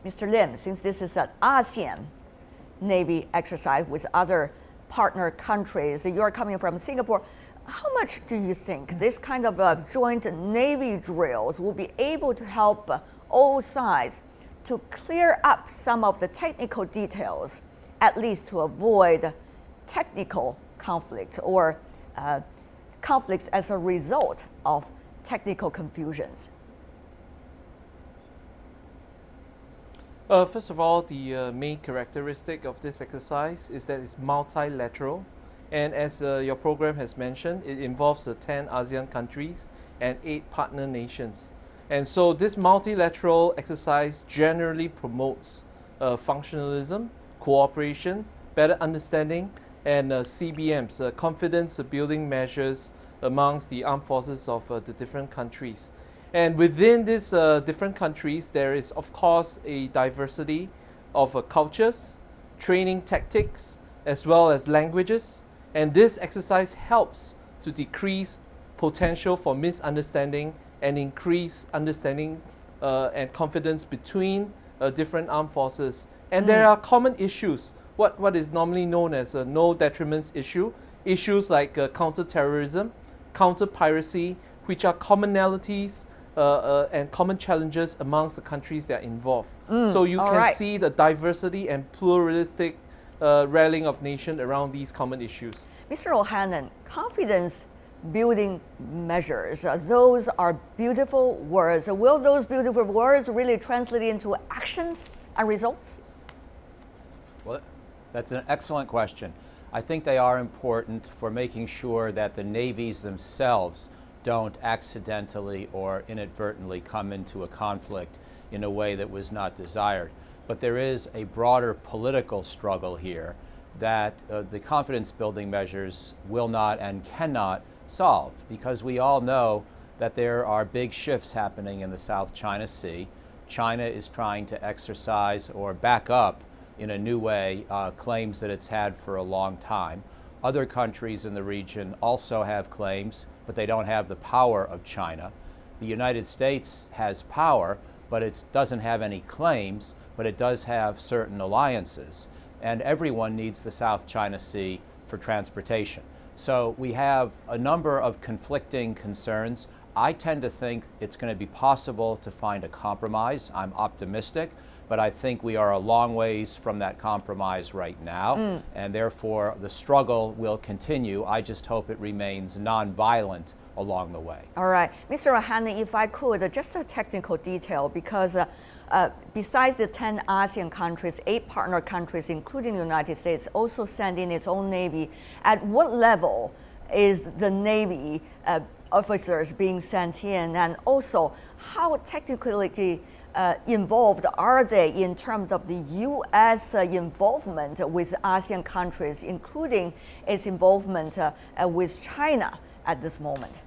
Mr. Lim, since this is an ASEAN Navy exercise with other partner countries, you're coming from Singapore, how much do you think this kind of joint Navy drills will be able to help all sides to clear up some of the technical details, at least to avoid technical conflicts or conflicts as a result of technical confusions? First of all, the main characteristic of this exercise is that it's multilateral. And as your program has mentioned, it involves the 10 ASEAN countries and 8 partner nations. And so this multilateral exercise generally promotes functionalism, cooperation, better understanding, and CBMs, confidence building measures amongst the armed forces of the different countries. And within these different countries, there is, of course, a diversity of cultures, training tactics, as well as languages. And this exercise helps to decrease potential for misunderstanding and increase understanding and confidence between different armed forces. And there are common issues, what is normally known as a no detriments issue, issues like counter-terrorism, counter-piracy, which are commonalities and common challenges amongst the countries that are involved. So you can see the diversity and pluralistic rallying of nations around these common issues. Mr. O'Hanlon, confidence building measures, those are beautiful words. Will those beautiful words really translate into actions and results? Well, that's an excellent question. I think they are important for making sure that the navies themselves don't accidentally or inadvertently come into a conflict in a way that was not desired. But there is a broader political struggle here that the confidence building measures will not and cannot solve, because we all know that there are big shifts happening in the South China Sea. China is trying to exercise or back up in a new way claims that it's had for a long time. Other countries in the region also have claims, but they don't have the power of China. The United States has power, but it doesn't have any claims, but it does have certain alliances. And everyone needs the South China Sea for transportation. So we have a number of conflicting concerns. I tend to think it's going to be possible to find a compromise. I'm optimistic, but I think we are a long ways from that compromise right now, and therefore the struggle will continue. I just hope it remains nonviolent along the way. All right. Mr. O'Hanlon, if I could, just a technical detail, because besides the 10 ASEAN countries, 8 partner countries, including the United States, also send in its own Navy. At what level is the Navy officers being sent in, and also how technically involved are they in terms of the U.S. involvement with ASEAN countries, including its involvement with China at this moment?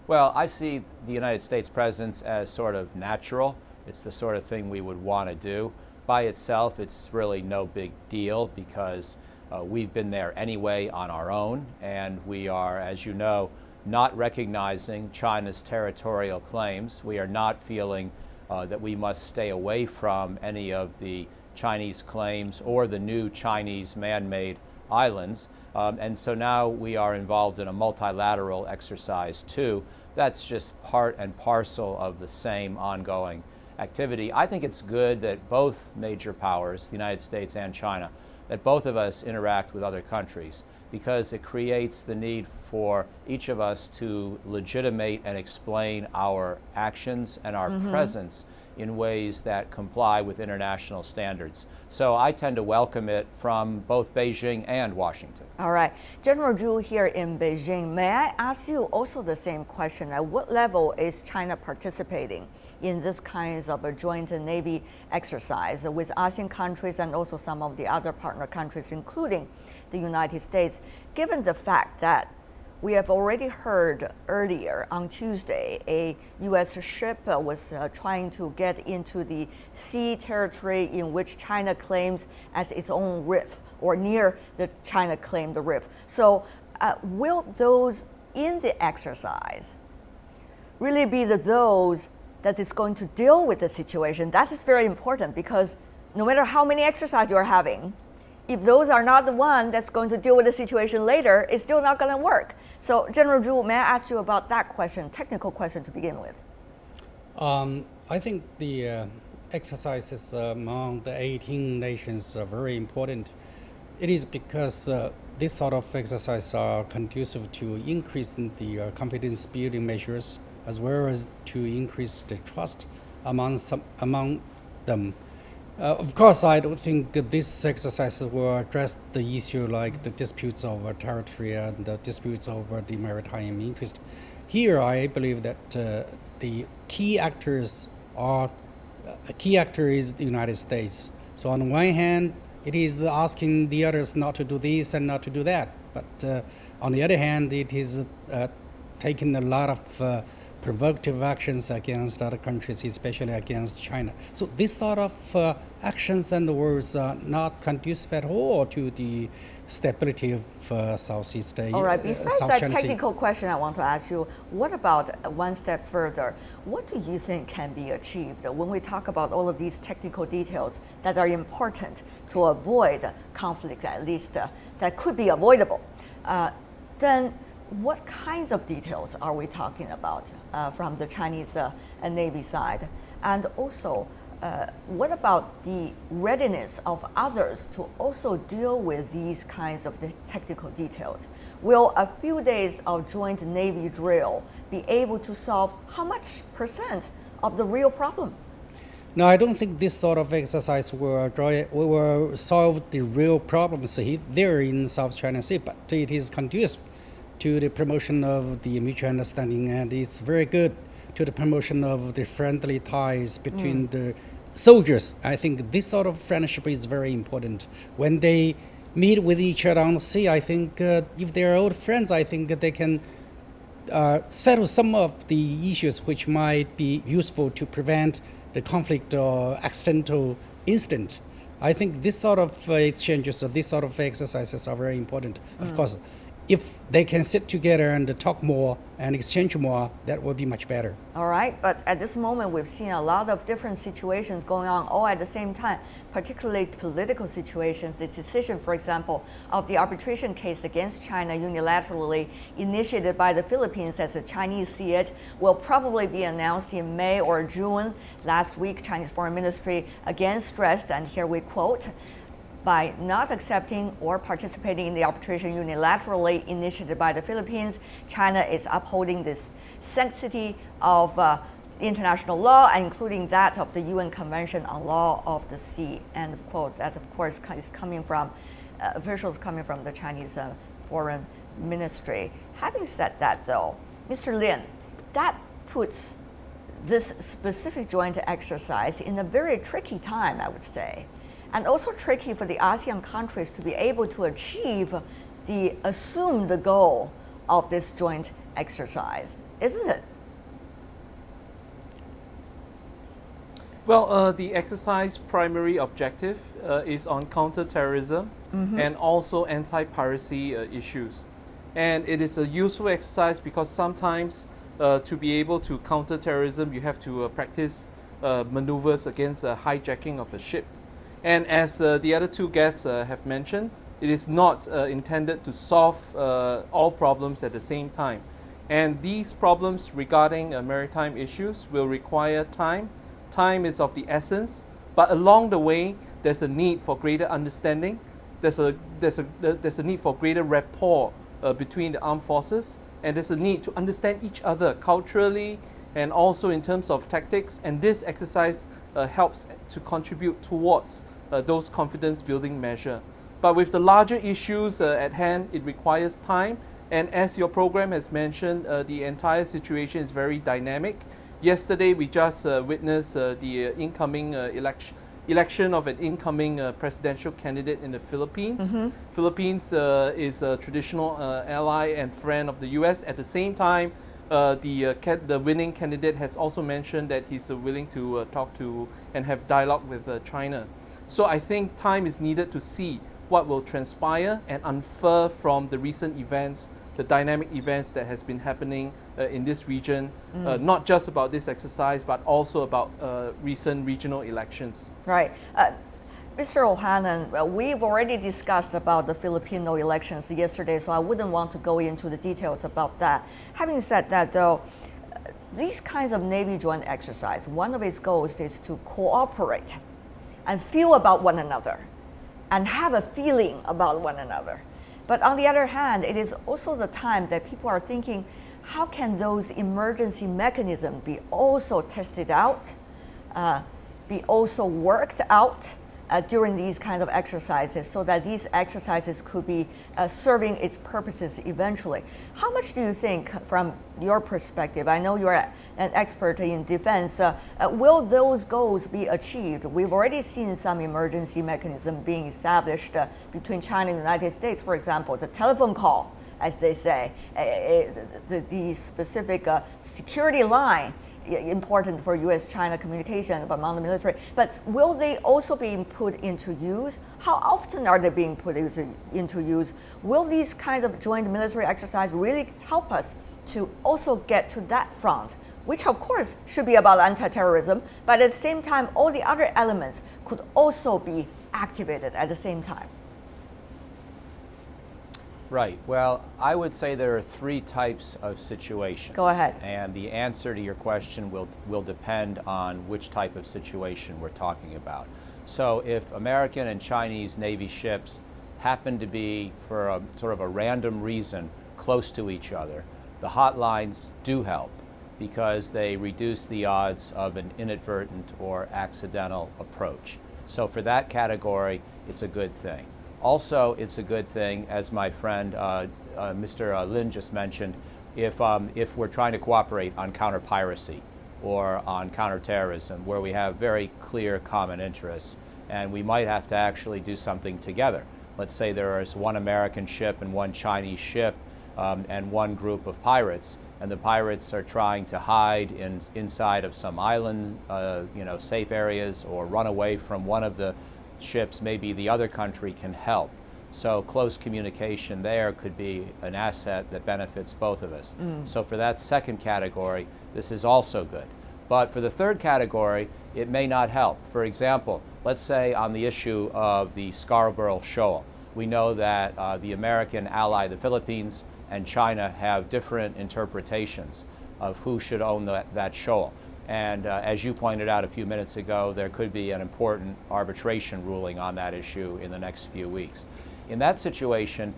Well, I see the United States presence as sort of natural. It's the sort of thing we would want to do. By itself, it's really no big deal because we've been there anyway on our own, and we are, as you know, not recognizing China's territorial claims. We are not feeling that we must stay away from any of the Chinese claims or the new Chinese man-made islands. And so now we are involved in a multilateral exercise too. That's just part and parcel of the same ongoing activity. I think it's good that both major powers, the United States and China, that both of us interact with other countries, because it creates the need for each of us to legitimate and explain our actions and our presence in ways that comply with international standards. So I tend to welcome it from both Beijing and Washington. All right. General Zhu here in Beijing, may I ask you also the same question? At what level is China participating in this kinds of a joint Navy exercise with ASEAN countries and also some of the other partner countries, including the United States, given the fact that we have already heard earlier on Tuesday a U.S. ship was trying to get into the sea territory in which China claims as its own reef, or near the China claimed reef. So will those in the exercise really be those that is going to deal with the situation. That is very important because no matter how many exercises you're having, if those are not the one that's going to deal with the situation later, it's still not going to work. So General Zhu, may I ask you about that question, technical question to begin with? I think the exercises among the 18 nations are very important. It is because this sort of exercise are conducive to increasing the confidence building measures as well as to increase the trust among them. Of course, I don't think that this exercise will address the issue like the disputes over territory and the disputes over the maritime interest. Here, I believe that the key actors are a key actor is the United States. So on one hand, it is asking the others not to do this and not to do that. But on the other hand, it is taking a lot of provocative actions against other countries, especially against China. So this sort of actions and words are not conducive at all to the stability of Southeast Asia. All right, besides South that China Sea. technical question I want to ask you, what about one step further? What do you think can be achieved when we talk about all of these technical details that are important to avoid conflict, at least that could be avoidable? Then what kinds of details are we talking about from the Chinese Navy side? And also, what about the readiness of others to also deal with these kinds of the technical details? Will a few days of joint Navy drill be able to solve how much % of the real problem? No, I don't think this sort of exercise will solve the real problems there in South China Sea, but it is conducive to the promotion of the mutual understanding, and it's very good to the promotion of the friendly ties between the soldiers. I think this sort of friendship is very important. When they meet with each other on the sea, I think if they're old friends, I think they can settle some of the issues which might be useful to prevent the conflict or accidental incident. I think this sort of exchanges, this sort of exercises are very important. Of course, if they can sit together and talk more and exchange more, that would be much better. All right, but at this moment, we've seen a lot of different situations going on all at the same time, particularly political situations. The decision, for example, of the arbitration case against China unilaterally initiated by the Philippines, as the Chinese see it, will probably be announced in May or June. Last week, Chinese Foreign Ministry again stressed, and here we quote, by not accepting or participating in the arbitration unilaterally initiated by the Philippines, China is upholding this sanctity of international law, including that of the UN Convention on Law of the Sea. End of quote. That, of course, is coming from officials coming from the Chinese Foreign Ministry. Having said that, though, Mr. Lin, that puts this specific joint exercise in a very tricky time, I would say. And also tricky for the ASEAN countries to be able to achieve the assumed goal of this joint exercise, isn't it? Well, the exercise primary objective is on counter-terrorism and also anti-piracy issues. And it is a useful exercise because sometimes to be able to counter terrorism, you have to practice maneuvers against the hijacking of a ship. And as the other two guests have mentioned, it is not intended to solve all problems at the same time. And these problems regarding maritime issues will require time. Time is of the essence, but along the way, there's a need for greater understanding. There's a need for greater rapport between the armed forces, and there's a need to understand each other culturally and also in terms of tactics. And this exercise helps to contribute towards those confidence-building measures. But with the larger issues at hand, it requires time. And as your program has mentioned, the entire situation is very dynamic. Yesterday, we just witnessed the incoming election of an incoming presidential candidate in the Philippines. Philippines is a traditional ally and friend of the U.S. At the same time, the winning candidate has also mentioned that he's willing to talk to and have dialogue with China. So I think time is needed to see what will transpire and unfurl from the recent events the dynamic events that has been happening in this region, not just about this exercise, but also about recent regional elections. Right. Mr. O'Hanlon, we've already discussed about the Filipino elections yesterday, so I wouldn't want to go into the details about that. Having said that, though, these kinds of Navy joint exercise, one of its goals is to cooperate and feel about one another and have a feeling about one another. But on the other hand, it is also the time that people are thinking, how can those emergency mechanisms be also tested out, be also worked out during these kind of exercises, so that these exercises could be serving its purposes eventually. How much do you think, from your perspective, I know you're an expert in defense, will those goals be achieved? We've already seen some emergency mechanism being established between China and the United States, for example, the telephone call, as they say, the specific security line important for U.S.-China communication among the military. But will they also be put into use? How often are they being put into use? Will these kinds of joint military exercises really help us to also get to that front, which of course should be about anti-terrorism, but at the same time, all the other elements could also be activated at the same time? Right. Well, I would say there are three types of situations. Go ahead. And the answer to your question will depend on which type of situation we're talking about. So if American and Chinese Navy ships happen to be, for a sort of a random reason, close to each other, the hotlines do help because they reduce the odds of an inadvertent or accidental approach. So for that category, it's a good thing. Also, it's a good thing, as my friend Mr. Lin just mentioned, if we're trying to cooperate on counter-piracy or on counterterrorism, where we have very clear common interests, and we might have to actually do something together. Let's say there is one American ship and one Chinese ship and one group of pirates, and the pirates are trying to hide inside of some island, safe areas, or run away from one of the ships. Maybe the other country can help. So close communication there could be an asset that benefits both of us. So for that second category, this is also good. But for the third category, it may not help. For example, let's say on the issue of the Scarborough Shoal, we know that the American ally, the Philippines, and China have different interpretations of who should own that shoal. And as you pointed out a few minutes ago, there could be an important arbitration ruling on that issue in the next few weeks. In that situation,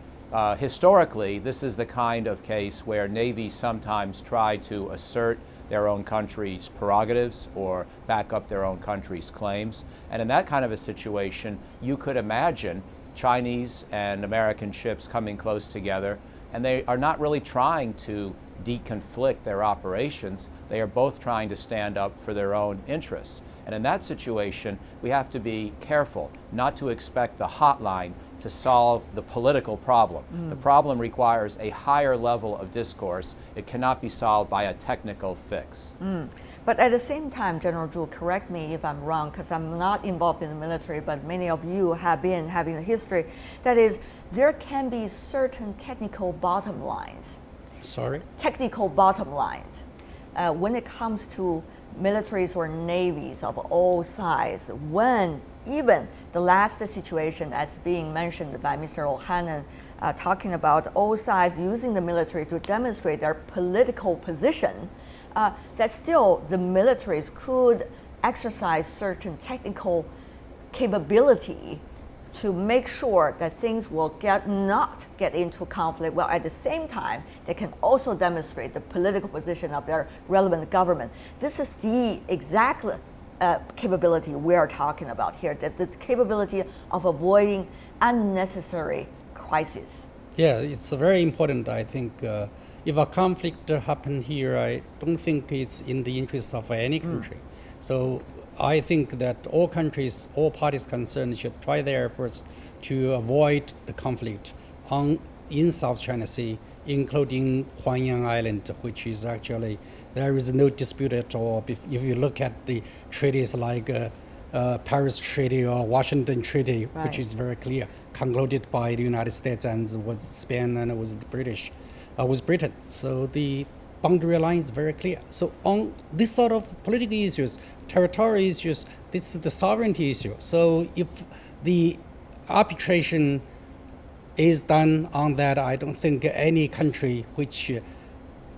historically, this is the kind of case where navies sometimes try to assert their own country's prerogatives or back up their own country's claims. And in that kind of a situation, you could imagine Chinese and American ships coming close together, and they are not really trying to deconflict their operations. They are both trying to stand up for their own interests. And in that situation, we have to be careful not to expect the hotline to solve the political problem. The problem requires a higher level of discourse. It cannot be solved by a technical fix. But at the same time, General Zhu, correct me if I'm wrong, because I'm not involved in the military, but many of you have been having a history. That is, there can be certain technical bottom lines. Sorry? Technical bottom lines when it comes to militaries or navies of all sides, when even the last situation, as being mentioned by Mr. O'Hanlon, talking about all sides using the military to demonstrate their political position, that still the militaries could exercise certain technical capability to make sure that things will not get into conflict, while at the same time, they can also demonstrate the political position of their relevant government. This is the exact capability we are talking about here, that the capability of avoiding unnecessary crises. Yeah, it's very important. I think if a conflict happens here, I don't think it's in the interest of any country. So I think that all countries, all parties concerned should try their efforts to avoid the conflict in South China Sea, including Huanyang Island, which is actually, there is no dispute at all. If you look at the treaties like Paris Treaty or Washington Treaty, which is very clear, concluded by the United States and was Spain and was the British. with Britain. So the boundary line is very clear. So on this sort of political issues, territorial issues, this is the sovereignty issue. So if the arbitration is done on that, I don't think any country which,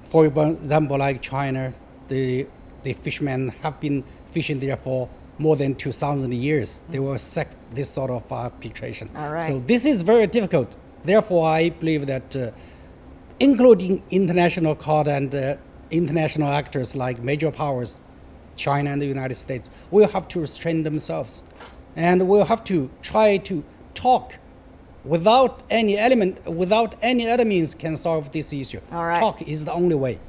for example, like China, the fishermen have been fishing there for more than 2,000 years. They will accept this sort of arbitration. All right. So this is very difficult. Therefore, I believe that including international court and international actors like major powers, China and the United States, will have to restrain themselves. And will have to try to talk without any other means can solve this issue. All right. Talk is the only way.